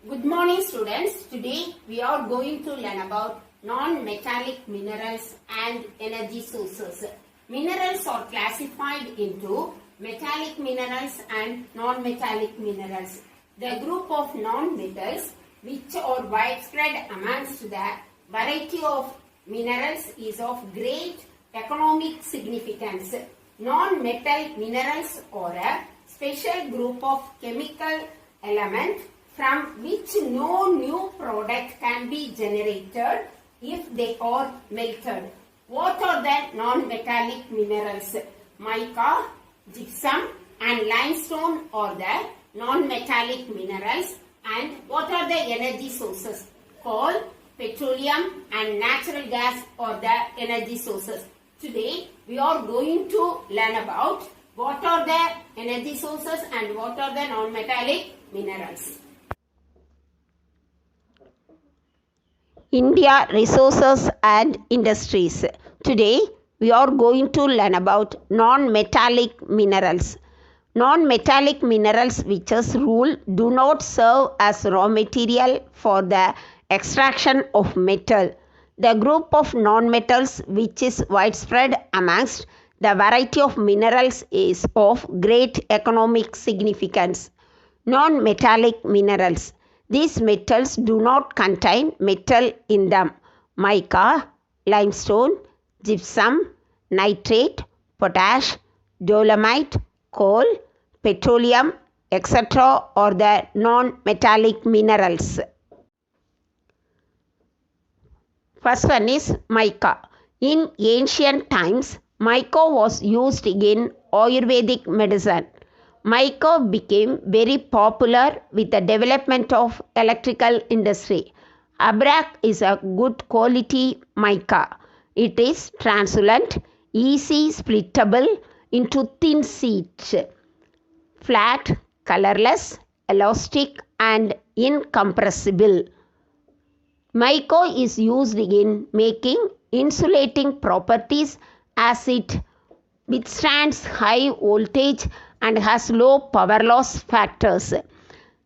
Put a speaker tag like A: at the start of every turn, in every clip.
A: Good morning students. Today we are going to learn about non-metallic minerals and energy sources. Minerals are classified into metallic minerals and non-metallic minerals. The group of non-metals which are widespread amongst the variety of minerals is of great economic significance. Non-metal minerals are a special group of chemical elements from which no new product can be generated if they are melted. What are the non-metallic minerals? Mica, gypsum and limestone are the non-metallic minerals. And what are the energy sources? Coal, petroleum and natural gas are the energy sources. Today we are going to learn about what are the energy sources and what are the non-metallic minerals.
B: India Resources and Industries. Today we are going to learn about non-metallic minerals. Non-metallic minerals which as rule do not serve as raw material for the extraction of metal. The group of non-metals which is widespread amongst the variety of minerals is of great economic significance. Non-metallic minerals. These metals do not contain metal in them. Mica, limestone, gypsum, nitrate, potash, dolomite, coal, petroleum, etc. are the non-metallic minerals. First one is mica. In ancient times, mica was used in Ayurvedic medicine. Mica became very popular with the development of electrical industry. Abrac is a good quality mica. It is translucent, easy splittable into thin sheets, flat, colorless, elastic and incompressible. Mica is used in making insulating properties as it withstands high voltage and has low power loss factors.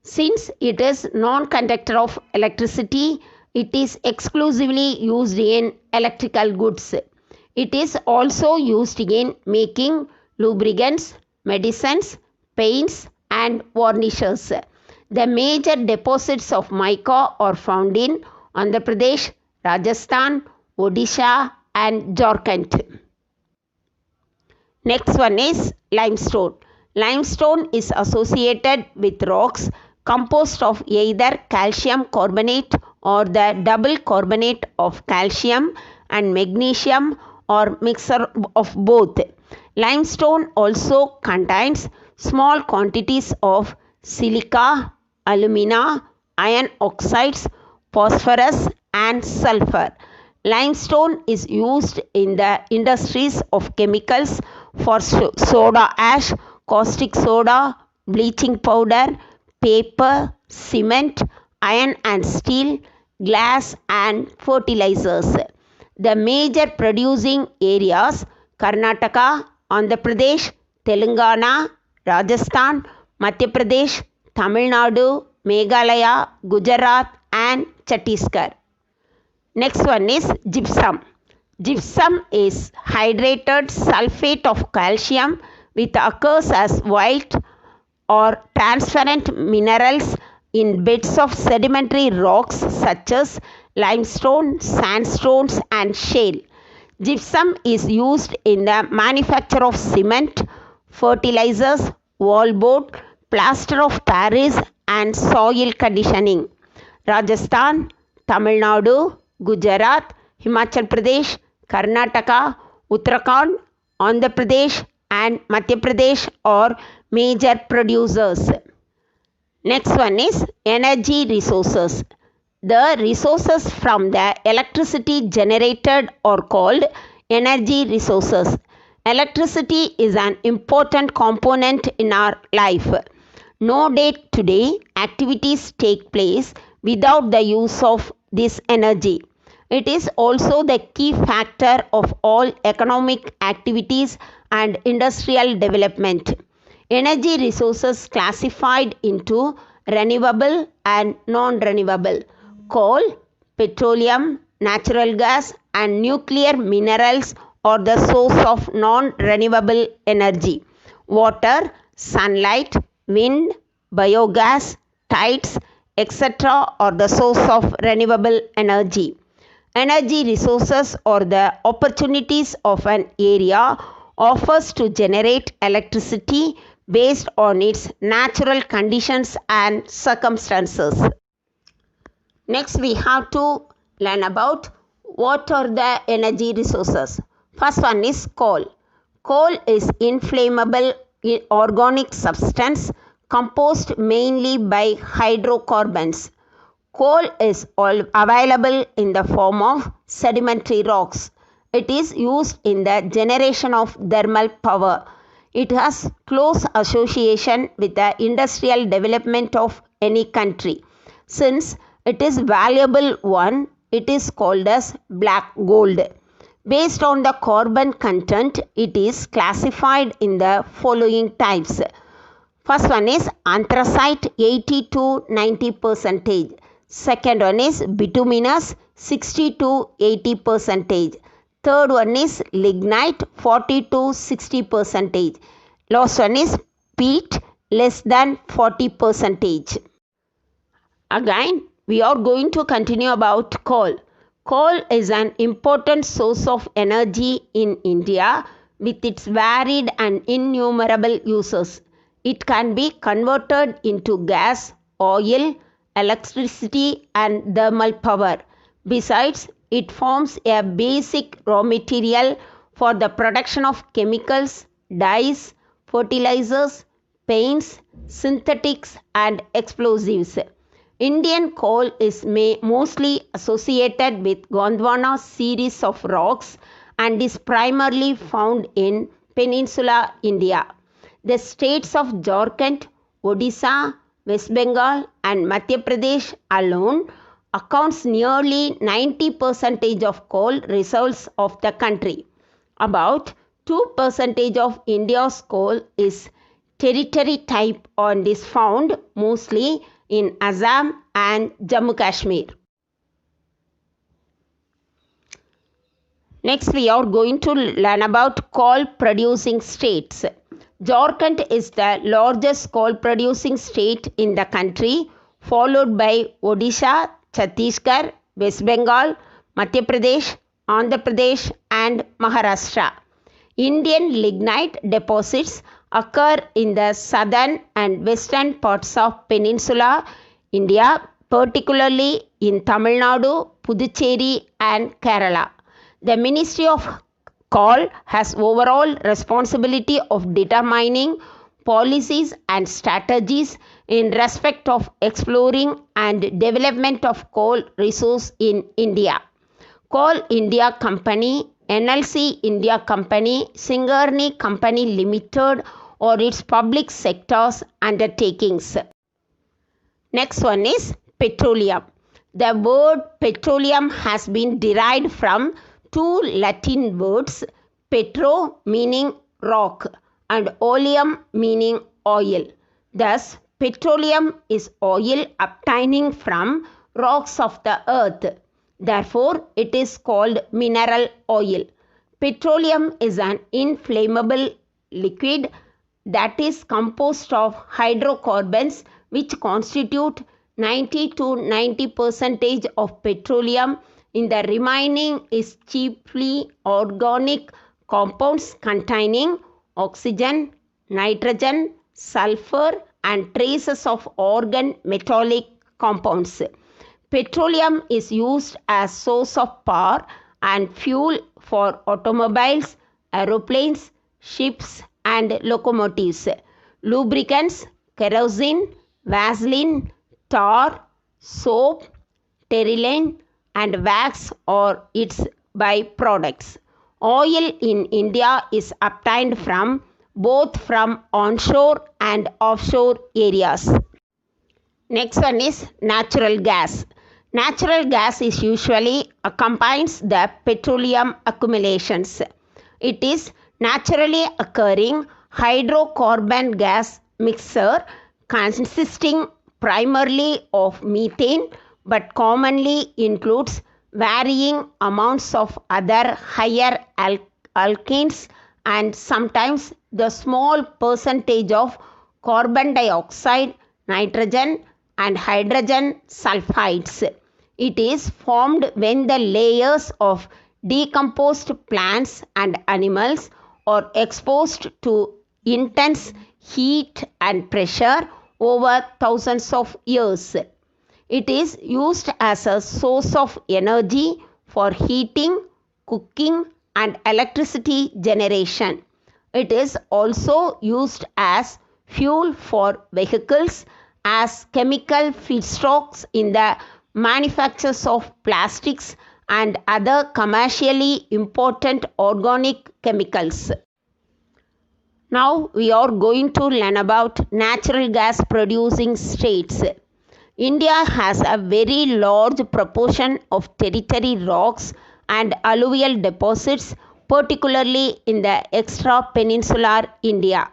B: Since it is non-conductor of electricity, it is exclusively used in electrical goods. It is also used in making lubricants, medicines, paints and varnishes. The major deposits of mica are found in Andhra Pradesh, Rajasthan, Odisha and Jharkhand. Next one is limestone. Limestone is associated with rocks composed of either calcium carbonate or the double carbonate of calcium and magnesium or mixture of both. Limestone also contains small quantities of silica, alumina, iron oxides, phosphorus and sulfur. Limestone is used in the industries of chemicals for soda ash, caustic soda, bleaching powder, paper, cement, iron and steel, glass and fertilizers. The major producing areas Karnataka, Andhra Pradesh, Telangana, Rajasthan, Madhya Pradesh, Tamil Nadu, Meghalaya, Gujarat and Chhattisgarh. Next one is gypsum. Gypsum is hydrated sulfate of calcium which occurs as white or transparent minerals in beds of sedimentary rocks such as limestone, sandstones and shale. Gypsum is used in the manufacture of cement, fertilizers, wallboard, plaster of Paris and soil conditioning. Rajasthan, Tamil Nadu, Gujarat, Himachal Pradesh, Karnataka, Uttarakhand, Andhra Pradesh and Madhya Pradesh are major producers. Next one is energy resources. The resources from the electricity generated are called energy resources. Electricity is an important component in our life. No day today activities take place without the use of this energy. It is also the key factor of all economic activities and industrial development. Energy resources classified into renewable and non-renewable. Coal, petroleum, natural gas and nuclear minerals are the source of non-renewable energy. Water, sunlight, wind, biogas, tides, etc. are the source of renewable energy. Energy resources or the opportunities of an area offers to generate electricity based on its natural conditions and circumstances. Next, we have to learn about what are the energy resources. First one is coal. Coal is inflammable organic substance composed mainly by hydrocarbons. Coal is available in the form of sedimentary rocks. It is used in the generation of thermal power. It has close association with the industrial development of any country. Since it is valuable one, it is called as black gold. Based on the carbon content, it is classified in the following types. First one is anthracite 80 to 90%. Second one is bituminous 60 to 80%. Third one is lignite 40 to 60%. Last one is peat less than 40%. Again, we are going to continue about coal. Coal is an important source of energy in India with its varied and innumerable uses. It can be converted into gas, oil, electricity and thermal power. Besides, it forms a basic raw material for the production of chemicals, dyes, fertilizers, paints, synthetics and explosives. Indian coal is mostly associated with Gondwana series of rocks and is primarily found in Peninsular India. The states of Jharkhand, Odisha, West Bengal and Madhya Pradesh alone accounts nearly 90% of coal reserves of the country. About 2% of India's coal is territory type and is found mostly in Assam and Jammu Kashmir. Next, we are going to learn about coal producing states. Jharkhand is the largest coal producing state in the country, followed by Odisha, Chhattisgarh, West Bengal, Madhya Pradesh, Andhra Pradesh and Maharashtra. Indian lignite deposits occur in the southern and western parts of Peninsular India, particularly in Tamil Nadu, Puducherry and Kerala. The Ministry of Coal has overall responsibility of determining policies and strategies in respect of exploring and development of coal resource in India. Coal India Company, NLC India Company, Singarni Company Limited or its public sector's undertakings. Next one is petroleum. The word petroleum has been derived from two Latin words, petro meaning rock and oleum meaning oil. Thus, petroleum is oil obtaining from rocks of the earth. Therefore, it is called mineral oil. Petroleum is an inflammable liquid that is composed of hydrocarbons which constitute 90 to 90% of petroleum. In the remaining is chiefly organic compounds containing oxygen, nitrogen, sulfur and traces of organ metallic compounds. Petroleum is used as source of power and fuel for automobiles, aeroplanes, ships and locomotives. Lubricants, kerosene, Vaseline, tar, soap, terylene and wax are its byproducts. Oil in India is obtained both from onshore and offshore areas. Next one is natural gas. Natural gas is usually accompanies the petroleum accumulations. It is naturally occurring hydrocarbon gas mixture consisting primarily of methane but commonly includes varying amounts of other higher alkanes and sometimes the small percentage of carbon dioxide, nitrogen and hydrogen sulfides. It is formed when the layers of decomposed plants and animals are exposed to intense heat and pressure over thousands of years. It is used as a source of energy for heating, cooking, and electricity generation. It is also used as fuel for vehicles, as chemical feedstocks in the manufactures of plastics and other commercially important organic chemicals. Now we are going to learn about natural gas producing states. India has a very large proportion of tertiary rocks and alluvial deposits, particularly in the extra-peninsular India.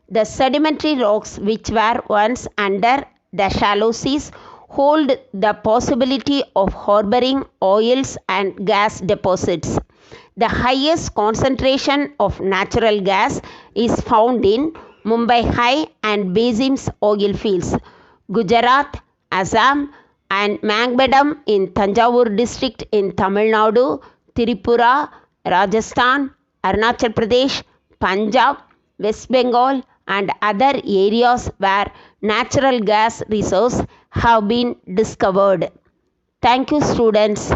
B: The sedimentary rocks which were once under the shallow seas hold the possibility of harboring oils and gas deposits. The highest concentration of natural gas is found in Mumbai High and Basin's oil fields, Gujarat, Assam, and Mangbedam in Tanjavur district in Tamil Nadu, Tripura, Rajasthan, Arunachal Pradesh, Punjab, West Bengal, and other areas where natural gas reserves have been discovered. Thank you, students.